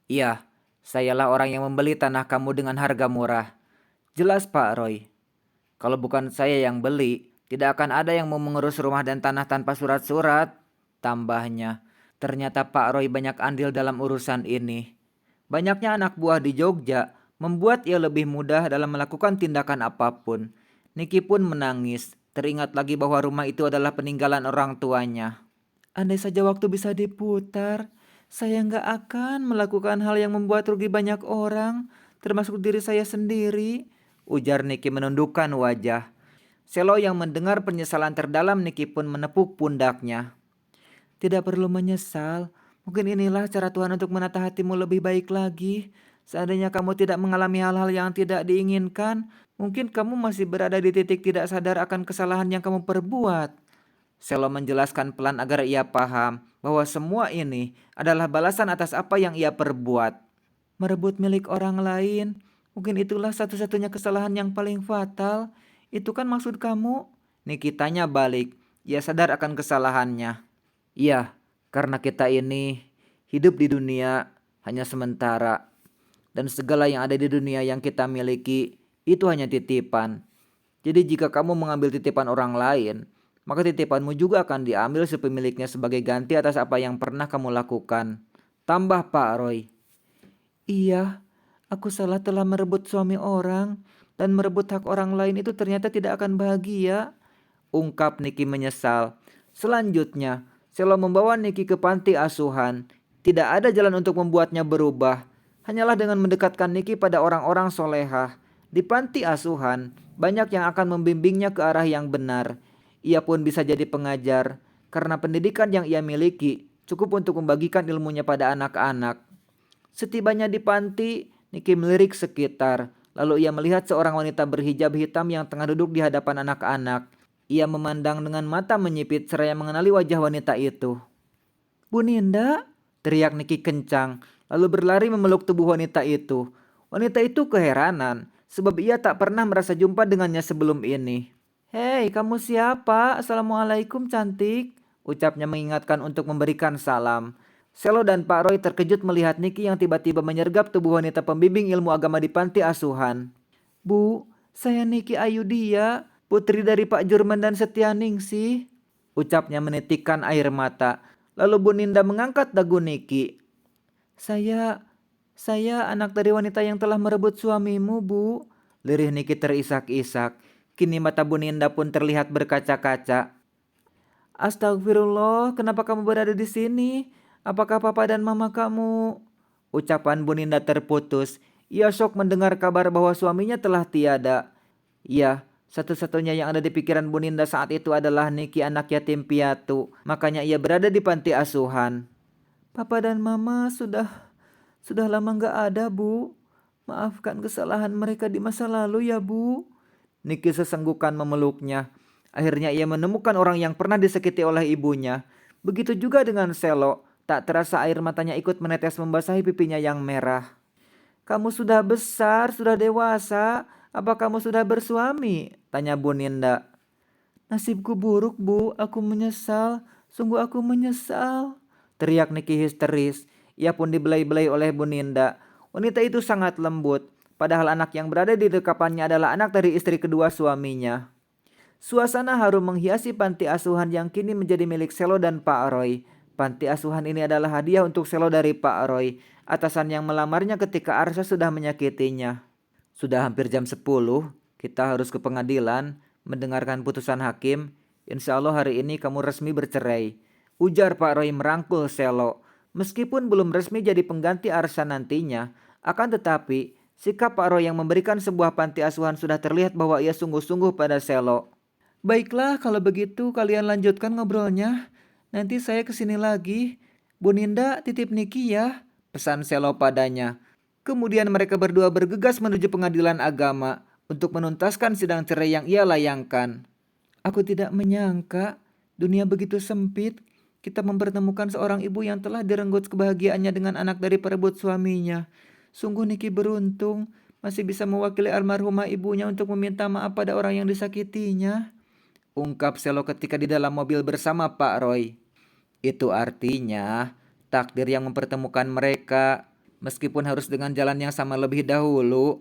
Iya, sayalah orang yang membeli tanah kamu dengan harga murah. Jelas Pak Roy, kalau bukan saya yang beli, tidak akan ada yang mau mengurus rumah dan tanah tanpa surat-surat. Tambahnya, ternyata Pak Roy banyak andil dalam urusan ini. Banyaknya anak buah di Jogja membuat ia lebih mudah dalam melakukan tindakan apapun. Niki pun menangis, teringat lagi bahwa rumah itu adalah peninggalan orang tuanya. Andai saja waktu bisa diputar, saya nggak akan melakukan hal yang membuat rugi banyak orang, termasuk diri saya sendiri, ujar Niki menundukkan wajah. Selo yang mendengar penyesalan terdalam Niki pun menepuk pundaknya. Tidak perlu menyesal, mungkin inilah cara Tuhan untuk menata hatimu lebih baik lagi. Seandainya kamu tidak mengalami hal-hal yang tidak diinginkan, mungkin kamu masih berada di titik tidak sadar akan kesalahan yang kamu perbuat. Selo menjelaskan pelan agar ia paham bahwa semua ini adalah balasan atas apa yang ia perbuat. Merebut milik orang lain, mungkin itulah satu-satunya kesalahan yang paling fatal. Itu kan maksud kamu? Niki tanya balik. Ia sadar akan kesalahannya. Iya, karena kita ini hidup di dunia hanya sementara. Dan segala yang ada di dunia yang kita miliki itu hanya titipan. Jadi jika kamu mengambil titipan orang lain, maka titipanmu juga akan diambil si pemiliknya sebagai ganti atas apa yang pernah kamu lakukan. Tambah Pak Roy. Iya, aku salah telah merebut suami orang, dan merebut hak orang lain itu ternyata tidak akan bahagia, ungkap Niki menyesal. Selanjutnya, Selo membawa Niki ke panti asuhan. Tidak ada jalan untuk membuatnya berubah, hanyalah dengan mendekatkan Niki pada orang-orang solehah. Di panti asuhan, banyak yang akan membimbingnya ke arah yang benar. Ia pun bisa jadi pengajar, karena pendidikan yang ia miliki cukup untuk membagikan ilmunya pada anak-anak. Setibanya di panti, Niki melirik sekitar. Lalu ia melihat seorang wanita berhijab hitam yang tengah duduk di hadapan anak-anak. Ia memandang dengan mata menyipit seraya mengenali wajah wanita itu. Bu Ninda, teriak Niki kencang, lalu berlari memeluk tubuh wanita itu. Wanita itu keheranan, sebab ia tak pernah merasa jumpa dengannya sebelum ini. Hei, kamu siapa? Assalamualaikum cantik, ucapnya mengingatkan untuk memberikan salam. Selo dan Pak Roy terkejut melihat Niki yang tiba-tiba menyergap tubuh wanita pembimbing ilmu agama di panti asuhan. Bu, saya Niki Ayudia, putri dari Pak Jurman dan Setianingsih, ucapnya menitikkan air mata. Lalu Bu Ninda mengangkat dagu Niki. Saya, saya anak dari wanita yang telah merebut suamimu, Bu. Lirih Niki terisak-isak. Kini mata Bu Ninda pun terlihat berkaca-kaca. Astagfirullah, kenapa kamu berada di sini? Apakah papa dan mama kamu? Ucapan Bu Ninda terputus. Ia syok mendengar kabar bahwa suaminya telah tiada. Iya, satu-satunya yang ada di pikiran Bu Ninda saat itu adalah Niki anak yatim piatu. Makanya ia berada di panti asuhan. Papa dan mama sudah lama nggak ada, Bu. Maafkan kesalahan mereka di masa lalu ya, Bu. Niki sesenggukan memeluknya. Akhirnya ia menemukan orang yang pernah disakiti oleh ibunya. Begitu juga dengan Selo. Tak terasa air matanya ikut menetes membasahi pipinya yang merah. Kamu sudah besar, sudah dewasa. Apa kamu sudah bersuami? Tanya Bu Ninda. Nasibku buruk, Bu. Aku menyesal. Sungguh aku menyesal. Teriak Niki histeris. Ia pun dibelai-belai oleh Bu Ninda. Wanita itu sangat lembut. Padahal anak yang berada di dekapannya adalah anak dari istri kedua suaminya. Suasana harum menghiasi panti asuhan yang kini menjadi milik Selo dan Pak Roy. Panti asuhan ini adalah hadiah untuk Selo dari Pak Roy, atasan yang melamarnya ketika Arsa sudah menyakitinya. Sudah hampir jam 10, kita harus ke pengadilan mendengarkan putusan hakim. Insya Allah hari ini kamu resmi bercerai, ujar Pak Roy merangkul Selo. Meskipun belum resmi jadi pengganti Arsa nantinya, akan tetapi sikap Pak Roy yang memberikan sebuah panti asuhan sudah terlihat bahwa ia sungguh-sungguh pada Selo. Baiklah, kalau begitu kalian lanjutkan ngobrolnya. Nanti saya kesini lagi. Bu Ninda titip Niki ya, pesan Selo padanya. Kemudian mereka berdua bergegas menuju pengadilan agama untuk menuntaskan sidang cerai yang ia layangkan. Aku tidak menyangka dunia begitu sempit. Kita mempertemukan seorang ibu yang telah direnggut kebahagiaannya dengan anak dari perebut suaminya. Sungguh Niki beruntung masih bisa mewakili almarhumah ibunya untuk meminta maaf pada orang yang disakitinya, ungkap Selo ketika di dalam mobil bersama Pak Roy. Itu artinya takdir yang mempertemukan mereka. Meskipun harus dengan jalan yang sama lebih dahulu,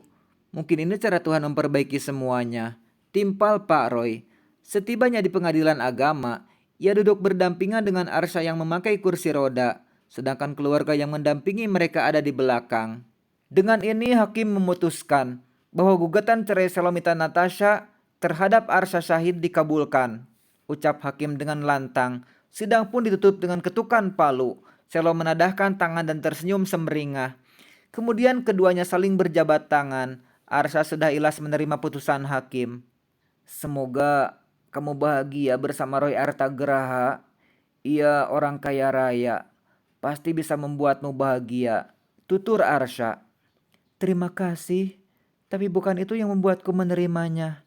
mungkin ini cara Tuhan memperbaiki semuanya. Timpal Pak Roy. Setibanya di pengadilan agama, ia duduk berdampingan dengan Arsha yang memakai kursi roda, sedangkan keluarga yang mendampingi mereka ada di belakang. Dengan ini hakim memutuskan bahwa gugatan cerai Selomita Natasha terhadap Arsha Syahid dikabulkan. Ucap hakim dengan lantang. Sidang pun ditutup dengan ketukan palu. Selo menadahkan tangan dan tersenyum semeringah. Kemudian keduanya saling berjabat tangan. Arsha sudah ikhlas menerima putusan hakim. Semoga kamu bahagia bersama Roy Artagraha. Ia orang kaya raya. Pasti bisa membuatmu bahagia. Tutur Arsha. Terima kasih, tapi bukan itu yang membuatku menerimanya.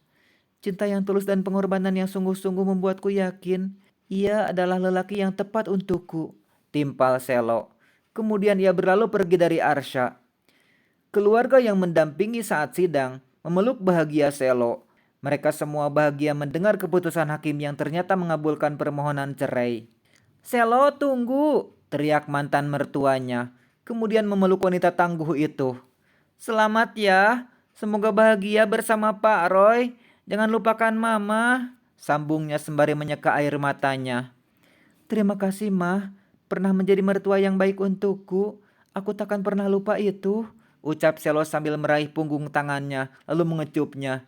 Cinta yang tulus dan pengorbanan yang sungguh-sungguh membuatku yakin ia adalah lelaki yang tepat untukku. Timpal Selo. Kemudian ia berlalu pergi dari Arsha. Keluarga yang mendampingi saat sidang memeluk bahagia Selo. Mereka semua bahagia mendengar keputusan hakim yang ternyata mengabulkan permohonan cerai. Selo, tunggu, teriak mantan mertuanya. Kemudian memeluk wanita tangguh itu. Selamat ya, semoga bahagia bersama Pak Roy. Jangan lupakan Mama, sambungnya sembari menyeka air matanya. Terima kasih, Mah. Pernah menjadi mertua yang baik untukku. Aku takkan pernah lupa itu, ucap Selo sambil meraih punggung tangannya, lalu mengecupnya.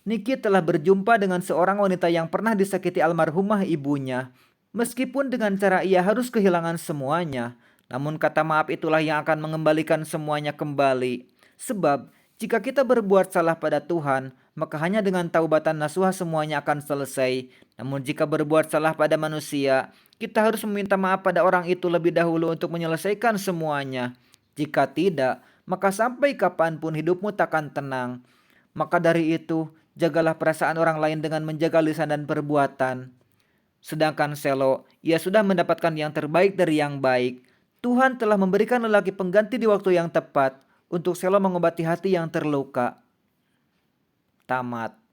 Niki telah berjumpa dengan seorang wanita yang pernah disakiti almarhumah ibunya. Meskipun dengan cara ia harus kehilangan semuanya, namun kata maaf itulah yang akan mengembalikan semuanya kembali. Sebab, jika kita berbuat salah pada Tuhan, maka hanya dengan taubatan nasuha semuanya akan selesai. Namun jika berbuat salah pada manusia, kita harus meminta maaf pada orang itu lebih dahulu untuk menyelesaikan semuanya. Jika tidak, maka sampai kapanpun hidupmu takkan tenang. Maka dari itu, jagalah perasaan orang lain dengan menjaga lisan dan perbuatan. Sedangkan Selo, ia sudah mendapatkan yang terbaik dari yang baik. Tuhan telah memberikan lelaki pengganti di waktu yang tepat untuk Selo mengobati hati yang terluka. Tamat.